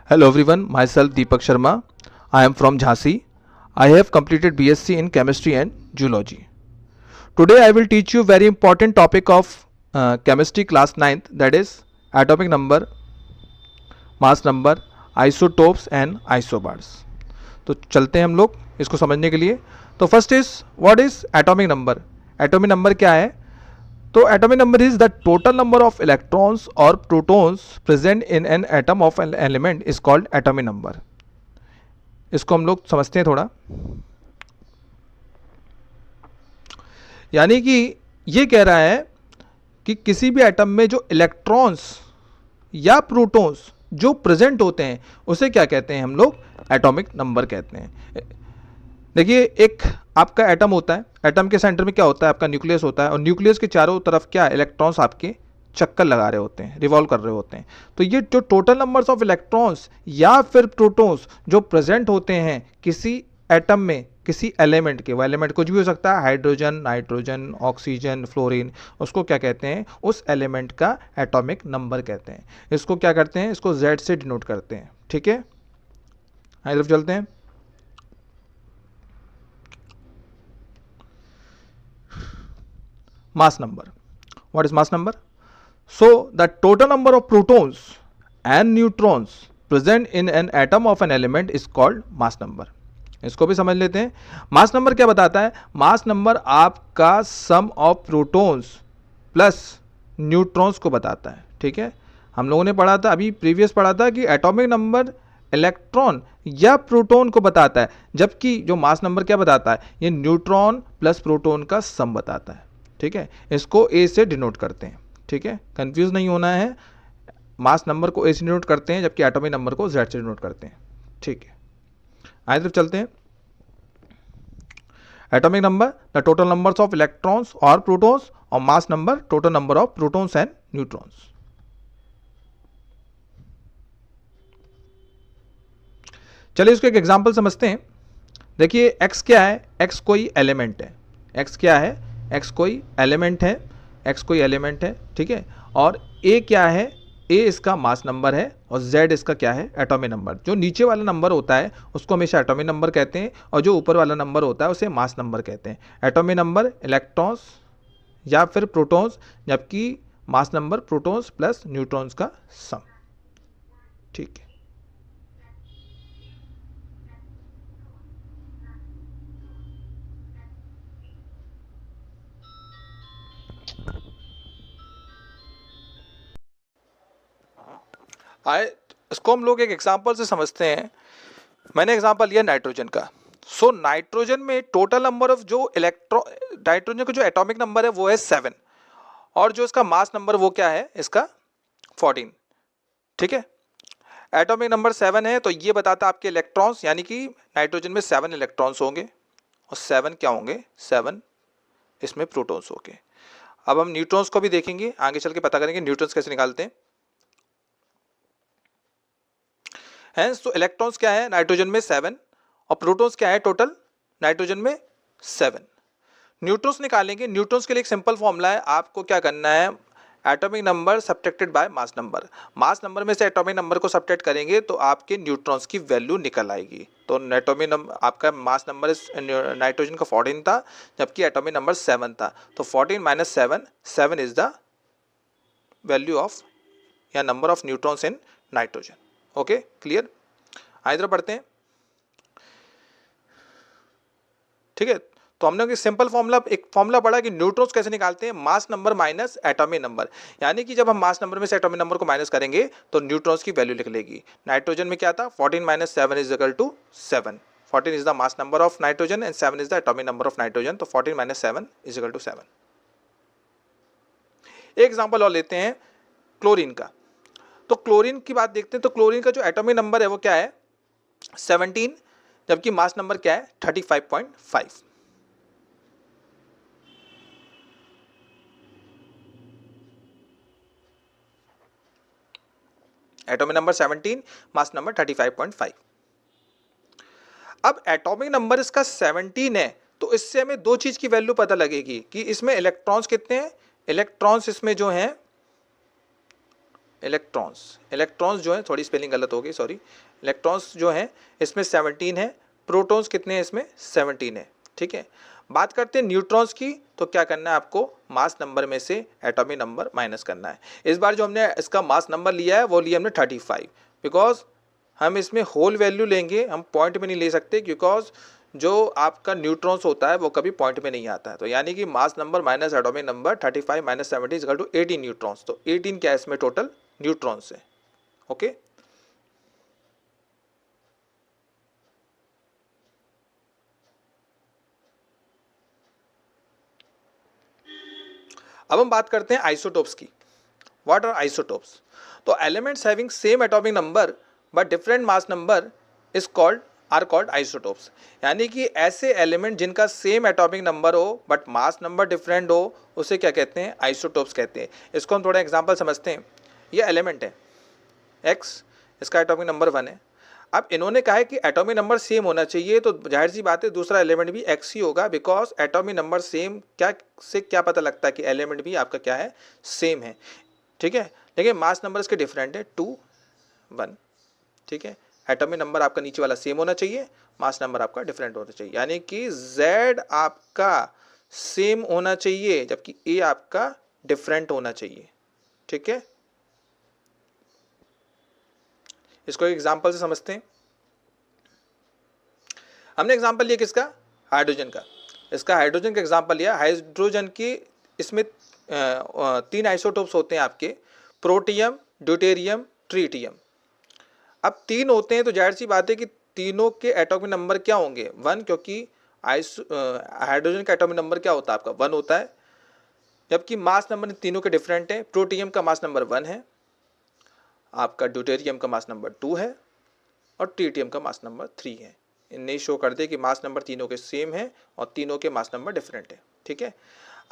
Hello everyone, myself Deepak Sharma. I am from Jhansi. I have completed BSc in Chemistry and Zoology. Today I will teach you very important topic of Chemistry class 9th, that is atomic number, mass number, isotopes and isobars. तो चलते हैं हम लोग इसको समझने के लिए. तो first is what is atomic number. Atomic number क्या है? तो atomic number is the total number of electrons और protons present in an atom of an element is called atomic number. इसको हम लोग समझते हैं थोड़ा. यानी कि ये कह रहा है कि किसी भी एटम में जो इलेक्ट्रॉन्स या प्रोटॉन्स जो प्रेजेंट होते हैं उसे क्या कहते हैं हम लोग? एटॉमिक नंबर कहते हैं. देखिए, एक आपका एटम होता है. एटम के सेंटर में क्या होता है? आपका न्यूक्लियस होता है. और न्यूक्लियस के चारों तरफ क्या इलेक्ट्रॉन्स आपके चक्कर लगा रहे होते हैं, रिवॉल्व कर रहे होते हैं. तो ये जो टोटल नंबर्स ऑफ इलेक्ट्रॉन्स या फिर प्रोटॉन्स जो प्रेजेंट होते हैं किसी एटम में, किसी एलिमेंट के, वो एलिमेंट कुछ भी हो सकता है, हाइड्रोजन, नाइट्रोजन, ऑक्सीजन, फ्लोरीन, उसको क्या कहते हैं? उस एलिमेंट का एटॉमिक नंबर कहते हैं. इसको क्या करते हैं? इसको Z से डिनोट करते हैं. ठीक है, आगे तरफ चलते हैं. Mass number. What is mass number? So the total number of protons and neutrons present in an atom of an element is called mass number. इसको भी समझ लेते हैं. मास नंबर क्या बताता है? मास नंबर आपका सम ऑफ प्रोटॉन्स प्लस न्यूट्रॉन्स को बताता है. ठीक है, हम लोगों ने पढ़ा था, अभी प्रीवियस पढ़ा था कि एटॉमिक नंबर इलेक्ट्रॉन या प्रोटॉन को बताता है, जबकि जो मास नंबर क्या बताता है? ये न्यूट्रॉन प्लस प्रोटॉन का सम बताता है. ठीक है, इसको ए से डिनोट करते हैं. ठीक है, कंफ्यूज नहीं होना है. मास नंबर को ए से डिनोट करते हैं, जबकि एटॉमिक नंबर को जेड से डिनोट करते हैं. ठीक है, आगे तरफ चलते हैं. Atomic number the total numbers of electrons और प्रोटॉन्स, और mass number total number of protons and neutrons. चलिए इसको एक एग्जांपल समझते हैं. देखिए, x क्या है? x कोई एलिमेंट है. x क्या है? x कोई एलिमेंट है. x कोई एलिमेंट है. ठीक है, और a क्या है? a इसका मास नंबर है, और z इसका क्या है? Atomic number. जो नीचे वाला नंबर होता है उसको हमेशा एटॉमिक नंबर कहते हैं, और जो ऊपर वाला नंबर होता है उसे मास नंबर कहते हैं. एटॉमिक नंबर इलेक्ट्रॉन्स या फिर प्रोटॉन्स, जबकि mass number protons plus neutrons का सम. ठीक है, आए इसको हम लोग एक एग्जांपल से समझते हैं. मैंने एग्जांपल लिया नाइट्रोजन का. सो नाइट्रोजन में टोटल नंबर ऑफ जो नाइट्रोजन का जो एटॉमिक नंबर है वो है 7, और जो इसका मास नंबर वो क्या है? इसका 14. ठीक है, एटॉमिक नंबर 7 है, तो ये बताता है आपके इलेक्ट्रॉन्स, यानी कि नाइट्रोजन में 7 इलेक्ट्रॉन्स होंगे, और 7 क्या होंगे? 7 इसमें प्रोटॉन्स होंगे. अब हम न्यूट्रॉन्स को भी देखेंगे, आगे चल के पता करेंगे न्यूट्रॉन्स कैसे निकालते हैं. हेंस तो इलेक्ट्रॉन्स क्या है नाइट्रोजन में? 7, और प्रोटॉन्स क्या है टोटल नाइट्रोजन में? 7. न्यूट्रॉन्स निकालेंगे. न्यूट्रॉन्स के लिए एक सिंपल फॉर्मूला है. आपको क्या करना है? Atomic number subtracted by mass number. Mass number में से एटॉमिक नंबर को सब्ट्रैक्ट करेंगे तो आपके न्यूट्रॉन्स की वैल्यू निकल आएगी. तो एटॉमिक नंबर आपका मास नंबर नाइट्रोजन का 14 था, जबकि एटॉमिक नंबर 7 था. तो 14 minus 7, 7 is the value of या number of neutrons in nitrogen. Okay, clear? आइए पढ़ते हैं. ठीक है, तो हमने एक सिंपल फॉर्मूला पढ़ा कि न्यूट्रॉन्स कैसे निकालते हैं? मास नंबर माइनस एटॉमिक नंबर. यानी कि जब हम मास नंबर में से एटॉमिक नंबर को माइनस करेंगे तो न्यूट्रॉन्स की वैल्यू निकलेगी. नाइट्रोजन में क्या था? 14 minus 7 is equal to 7. 14 is the mass number of nitrogen and 7 is the atomic number of nitrogen. तो 14 माइनस 7 इज इक्वल टू 7. एक एग्जाम्पल और लेते हैं क्लोरीन का. तो क्लोरीन की बात देखते हैं. तो क्लोरीन का जो एटॉमिक नंबर है वो क्या है? 17, जबकि मास नंबर क्या है? 35.5. Atomic number 17, mass number 35.5. अब एटॉमिक नंबर इसका 17 है, तो इससे हमें दो चीज की वैल्यू पता लगेगी कि इसमें इलेक्ट्रॉन्स कितने हैं. इलेक्ट्रॉन्स इसमें जो हैं इलेक्ट्रॉन्स जो है, थोड़ी स्पेलिंग गलत हो गई, सॉरी, इलेक्ट्रॉन्स जो हैं इसमें 17 है, प्रोटॉन्स कितने हैं इसमें 17 है, ठीक है। बात करते हैं न्यूट्रॉन्स की, तो क्या करना है आपको, मास नंबर में से एटॉमिक नंबर माइनस करना है। इस बार जो हमने इसका मास नंबर लिया है वो लिया हमने 35, बिकॉज हम इसमें होल वैल्यू लेंगे, हम पॉइंट में नहीं ले सकते, बिकॉज जो आपका न्यूट्रॉन्स होता है वो कभी पॉइंट में नहीं आता है। तो यानी कि mass number minus atomic number 35 minus 70 is equal to 18 neutrons. तो 18 क्या है इसमें टोटल न्यूट्रॉन्स है, ओके। अब हम बात करते हैं आइसोटोप्स की। What are isotopes? तो elements having same atomic number but different mass number is called are called isotopes. यानी कि ऐसे एलिमेंट जिनका सेम एटॉमिक नंबर हो बट मास नंबर डिफरेंट हो, उसे क्या कहते हैं, आइसोटोप्स कहते हैं। इसको हम थोड़ा एग्जांपल समझते हैं। ये एलिमेंट है एक्स, इसका एटॉमिक नंबर 1 है। अब इन्होंने कहा है कि एटॉमिक नंबर सेम होना चाहिए, तो जाहिर सी बात है दूसरा एलिमेंट भी एक्स ही होगा, बिकॉज एटॉमिक नंबर सेम क्या से क्या पता लगता है कि एलिमेंट भी आपका क्या है, सेम है, ठीक है। लेकिन मास नंबर इसके डिफरेंट है 2 1, ठीक है। एटॉमिक नंबर आपका नीचे वाला सेम होना चाहिए, मास नंबर आपका डिफरेंट होना चाहिए, यानी कि Z आपका सेम होना चाहिए जबकि A आपका डिफरेंट होना चाहिए, ठीक है। इसको एक एग्जांपल से समझते हैं। हमने एग्जांपल लिया किसका, हाइड्रोजन का। इसका हाइड्रोजन का एग्जांपल लिया। हाइड्रोजन की इसमें 3 आइसोटोप्स होते हैं आपके, प्रोटियम, ड्यूटेरियम, ट्रीटियम। अब 3 होते हैं तो जाहिर सी बात है कि तीनों के एटॉमिक नंबर क्या होंगे, 1, क्योंकि हाइड्रोजन का एटॉमिक नंबर क्या होता है आपका 1 होता है, जबकि मास नंबर तीनों के डिफरेंट है। प्रोटियम का मास नंबर 1 है, आपका ड्यूटेरियम का मास नंबर 2 है और ट्रीटियम का मास नंबर 3 है। इन्हें शो कर दे कि मास नंबर तीनों के सेम है और तीनों के मास नंबर डिफरेंट है, ठीक है।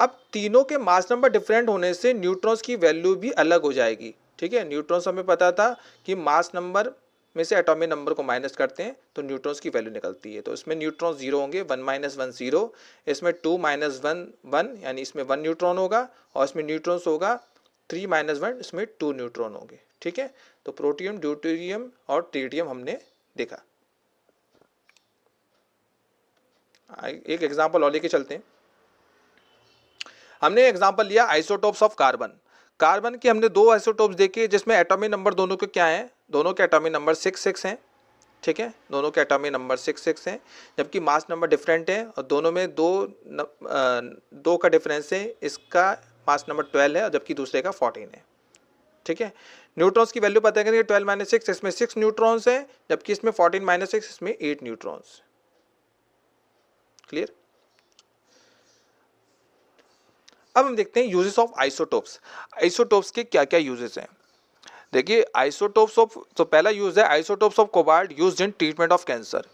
अब तीनों के मास नंबर डिफरेंट होने से न्यूट्रॉन्स की वैल्यू भी अलग हो जाएगी, ठीक है। न्यूट्रॉन्स हमें पता था कि मास नंबर में से एटॉमिक नंबर को माइनस करते हैं तो न्यूट्रॉन्स की वैल्यू निकलती है। तो इसमें न्यूट्रॉन 0 होंगे, 1 माइनस 1 0, इसमें 2 माइनस 1 1, यानी इसमें 1 न्यूट्रॉन होगा, और इसमें न्यूट्रॉन्स होगा 3 माइनस 1, इसमें 2 न्यूट्रॉन होंगे, ठीक है। तो प्रोटियम, ड्यूटेरियम और ट्रीटियम हमने देखा। एक एग्जाम्पल और लेके चलते हैं। हमने एग्जाम्पल लिया आइसोटोप्स ऑफ कार्बन। कार्बन के हमने 2 आइसोटोप्स देखे जिसमें एटॉमिक नंबर दोनों के क्या है, दोनों के एटॉमिक नंबर 6 हैं, ठीक है। दोनों के एटॉमिक नंबर 6 हैं, जबकि मास नंबर डिफरेंट है और दोनों में दो का डिफरेंस है। इसका मास नंबर 12 है और जबकि दूसरे का 14 है, ठीक है। न्यूट्रॉन्स की वैल्यू पता करेंगे, 12 माइनस 6, इसमें 6 न्यूट्रॉन्स हैं, जबकि इसमें 14 माइनस 6, इसमें 8 न्यूट्रॉन्स। क्लियर? अब हम देखते हैं यूजेस ऑफ आइसोटोप्स। आइसोटोप्स के क्या क्या यूजेस हैं। देखिए आइसोटोप्स ऑफ, तो पहला यूज है isotopes of cobalt used in treatment of cancer,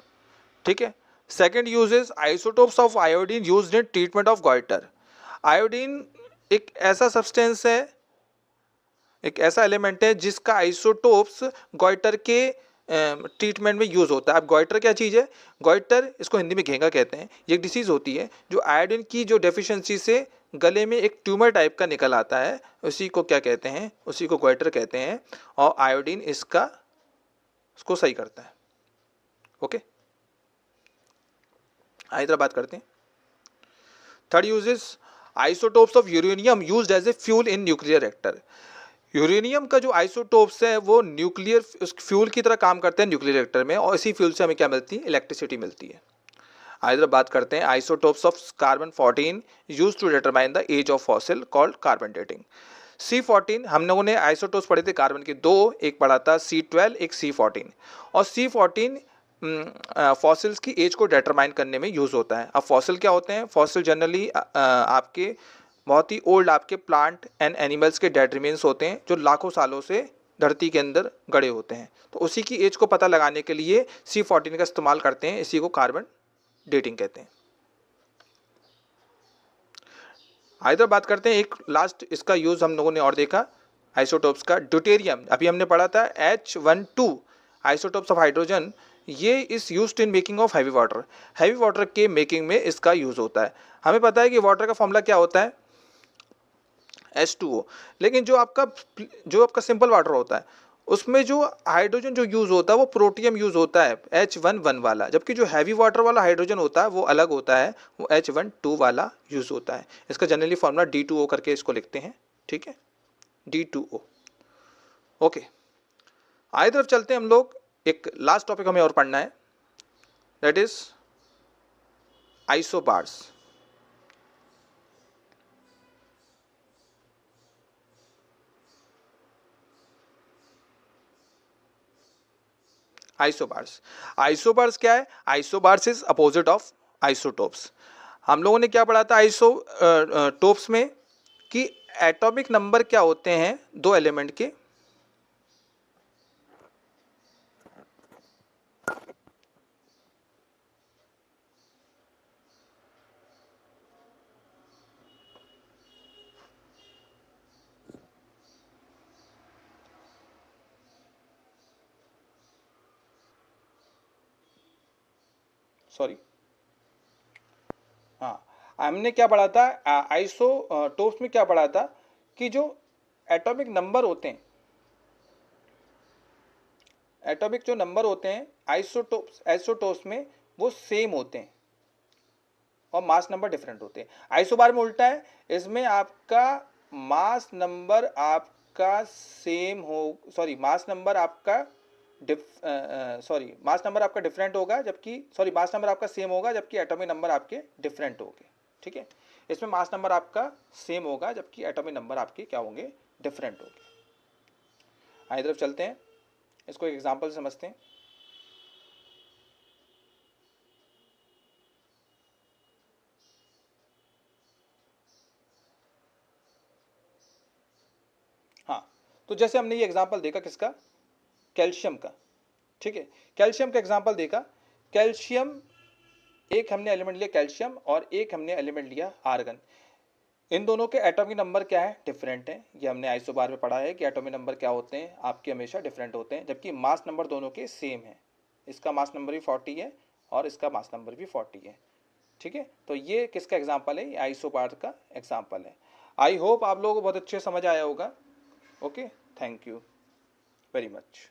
ठीक है। Second use is isotopes of iodine used in treatment of goitre. Iodine एक ऐसा सब्सटेंस है, एक ऐसा एलिमेंट है जिसका आइसोटोप्स गॉइटर के ट्रीटमेंट में यूज़ होता है। अब गॉइटर क्या चीज़ है, गॉइटर इसको हिंदी में घेंगा कहते हैं। ये एक डिसीज़ होती है जो आयोडीन की जो डेफिशिएंसी से गले में एक ट्यूमर टाइप का निकल आता है, उसी को क्या कहते हैं, उसी को गॉइटर कहते हैं, और आयोडीन इसको सही करता है, ओके। इधर बात करते हैं। Third use is isotopes of uranium used as a fuel in nuclear reactor. Uranium का जो आइसोटोप्स है वो न्यूक्लियर फ्यूल की तरह काम करते हैं न्यूक्लियर रिएक्टर में, और इसी फ्यूल से हमें क्या मिलती है, इलेक्ट्रिसिटी मिलती है। इधर बात करते हैं isotopes of carbon 14 used to determine the age of fossil called carbon dating. C14 हम लोगों ने आइसोटोप्स पढ़े थे कार्बन के 2, एक पढ़ा था C12, एक C14, और C14 फॉसिल्स की एज को डिटरमाइन करने में यूज़ होता है। अब फॉसिल क्या होते हैं, फॉसिल जनरली आपके बहुत ही ओल्ड आपके प्लांट एंड एनिमल्स के डेड रिमेन्स होते हैं जो लाखों सालों से धरती के अंदर गड़े होते हैं। तो उसी की एज को पता लगाने के लिए C14 का इस्तेमाल करते हैं, इसी को कार्बन डेटिंग कहते हैं। इधर बात करते हैं एक लास्ट इसका यूज हम लोगों ने और देखा आइसोटोप्स का, ड्यूटेरियम। अभी हमने पढ़ा था H12 आइसोटोप्स ऑफ हाइड्रोजन, ये इस used in making of heavy water. Heavy water के मेकिंग में इसका यूज होता है। हमें पता है कि वाटर का फॉर्मूला क्या होता है, H2O। लेकिन जो आपका सिंपल वाटर होता है उसमें जो हाइड्रोजन जो यूज़ होता है वो प्रोटियम यूज़ होता है H11 वाला, जबकि जो हैवी वाटर वाला हाइड्रोजन होता है वो अलग होता है, वो H12 वाला यूज़ होता है। इसका जनरली फॉर्मूला D2O करके इसको लिखते हैं, ठीक है, D2O। ओके, आगे तरफ चलते हैं हम लोग। एक लास्ट टॉपिक हमें और पढ़ना है, that is isobars. Isobars, isobars क्या है? Isobars is opposite of isotopes. हम लोगों ने क्या पढ़ा था आइसोटोप्स में कि एटॉमिक नंबर क्या होते हैं दो एलिमेंट के, सॉरी, हाँ, हमने क्या पढ़ा था आइसोटोप्स में, क्या पढ़ा था कि जो एटॉमिक नंबर होते हैं, एटॉमिक जो नंबर होते हैं आइसोटोप्स में वो सेम होते हैं और मास नंबर डिफरेंट होते हैं। आइसोबार में उल्टा है, इसमें आपका मास नंबर आपका सेम हो, सॉरी मास नंबर आपका मास नंबर आपका डिफरेंट होगा, जबकि मास नंबर आपका सेम होगा जबकि एटॉमिक नंबर आपके डिफरेंट होंगे, ठीक है। इसमें मास नंबर आपका सेम होगा जबकि एटॉमिक नंबर आपके क्या होंगे? डिफरेंट होंगे। आगे तरफ चलते हैं, इसको एक एग्जांपल से समझते हैं। हाँ, तो जैसे हमने ये एग्जांपल देखा किसका? कैल्शियम का, ठीक है। कैल्शियम का एग्जांपल देखा, कैल्शियम एक हमने एलिमेंट लिया कैल्शियम और एक हमने एलिमेंट लिया आर्गन। इन दोनों के एटॉमिक नंबर क्या है? डिफरेंट है। ये हमने आइसोबार में पढ़ा है कि एटॉमिक नंबर क्या होते हैं आपके, हमेशा डिफरेंट होते हैं, जबकि मास नंबर दोनों के सेम है। इसका मास नंबर भी 40 है और इसका मास नंबर भी 40 है, ठीक है। तो ये किसका एग्जाम्पल है? ये आइसोबार का एग्जाम्पल है। आई होप आप लोगों को बहुत अच्छे समझ आया होगा। Okay, thank you very much.